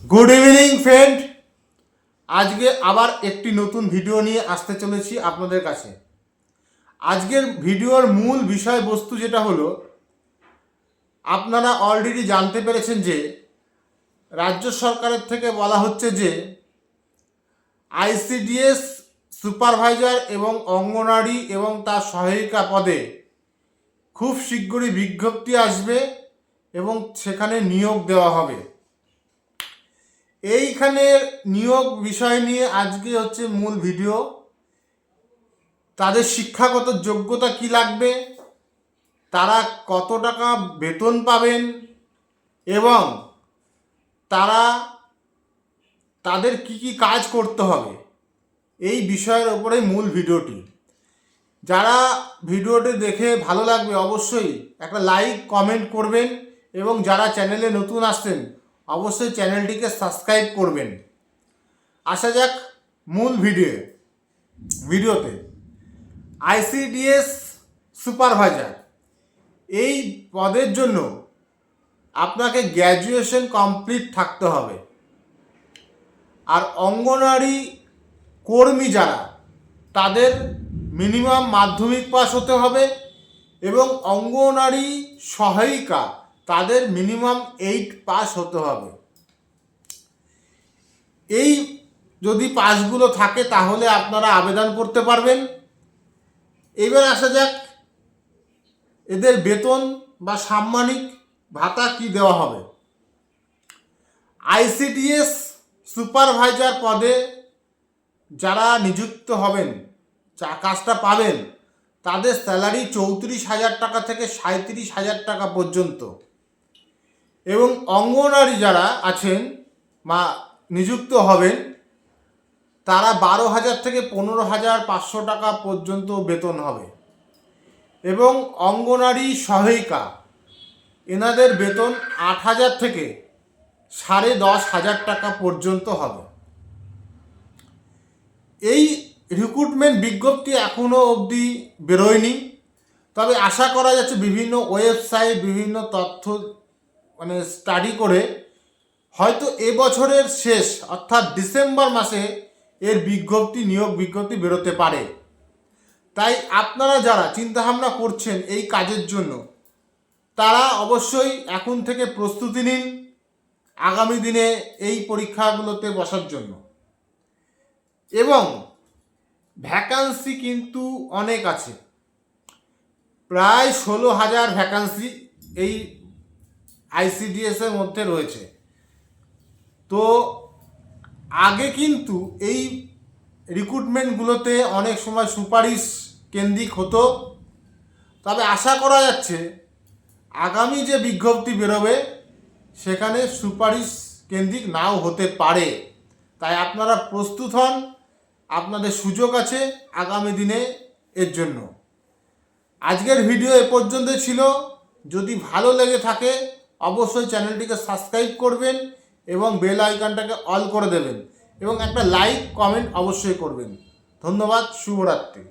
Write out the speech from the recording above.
Good evening friend. আজকে আবার একটি নতুন ভিডিও নিয়ে আসতে চলেছি আপনাদের কাছে। আজকের ভিডিওর মূল বিষয়বস্তু যেটা হলো, আপনারা অলরেডি জানতে পেরেছেন যে রাজ্য সরকারের থেকে বলা হচ্ছে যে আইসিডিএস সুপারভাইজার এবং অঙ্গনারী এবং তার সহায়িকা পদে খুব শীঘ্রই বিজ্ঞপ্তি আসবে এবং সেখানে নিয়োগ দেওয়া হবে। এইখানের নিয়োগ বিষয় নিয়ে আজকে হচ্ছে মূল ভিডিও। তাদের শিক্ষাগত যোগ্যতা কি লাগবে, তারা কত টাকা বেতন পাবেন এবং তাদের কি কি কাজ করতে হবে, এই বিষয়ের ওপরে মূল ভিডিওটি। যারা ভিডিওটি দেখে ভালো লাগবে অবশ্যই একটা লাইক কমেন্ট করবেন এবং যারা চ্যানেলে নতুন আসছেন অবশ্যই চ্যানেলটিকে সাবস্ক্রাইব করবেন। আসা যাক মূল ভিডিওতে। আইসিডিএস সুপারভাইজার এই পদের জন্য আপনাকে গ্র্যাজুয়েশন কমপ্লিট থাকতে হবে। আর অঙ্গনারী কর্মী যারা, তাদের মিনিমাম মাধ্যমিক পাস হতে হবে এবং অঙ্গনারী সহায়িকা তাদের মিনিমাম 8 পাস হতে হবে। এই যদি পাসগুলো থাকে তাহলে আপনারা আবেদন করতে পারবেন। এবার আসা যাক এদের বেতন বা সাম্মানিক ভাতা কি দেওয়া হবে। আইসিডিএস সুপারভাইজার পদে যারা নিযুক্ত হবেন, কাজটা পাবেন, তাদের স্যালারি 34,000 টাকা থেকে 37,000 টাকা পর্যন্ত এবং অঙ্গনারী যারা আছেন বা নিযুক্ত হবেন তারা 12,000 থেকে 15,500 টাকা পর্যন্ত বেতন হবে এবং অঙ্গনারী সহায়িকা এনাদের বেতন 8,000 থেকে 10,500 টাকা পর্যন্ত হবে। এই রিক্রুটমেন্ট বিজ্ঞপ্তি এখনও অবধি বেরোয়নি, তবে আশা করা যাচ্ছে বিভিন্ন ওয়েবসাইট বিভিন্ন তথ্য স্টাডি করে হয়তো এবছরের শেষ অর্থাৎ ডিসেম্বর মাসে এর নিয়োগ বিজ্ঞপ্তি বেরোতে পারে। তাই আপনারা যারা চিন্তাভাবনা করছেন এই কাজের জন্য তারা অবশ্যই এখন থেকে প্রস্তুতি নিন আগামী দিনে এই পরীক্ষাগুলোতে বসার জন্য। এবং ভ্যাকান্সি কিন্তু অনেক আছে, প্রায় 16,000 ভ্যাকান্সি এই আইসিডিএসের মধ্যে রয়েছে। তো আগে কিন্তু এই রিক্রুটমেন্টগুলোতে অনেক সময় সুপারিশ কেন্দ্রিক হতো, তবে আশা করা যাচ্ছে আগামী যে বিজ্ঞপ্তি বেরোবে সেখানে সুপারিশ কেন্দ্রিক নাও হতে পারে। তাই আপনারা প্রস্তুত হন, আপনাদের সুযোগ আছে আগামী দিনে এর জন্য। আজকের ভিডিও এ পর্যন্ত ছিল। যদি ভালো লেগে থাকে অবশ্যই চ্যানেলটিকে সাবস্ক্রাইব করবেন এবং বেল আইকনটাকে অল করে দেবেন এবং একটা লাইক কমেন্ট অবশ্যই করবেন। ধন্যবাদ, শুভরাত্রি।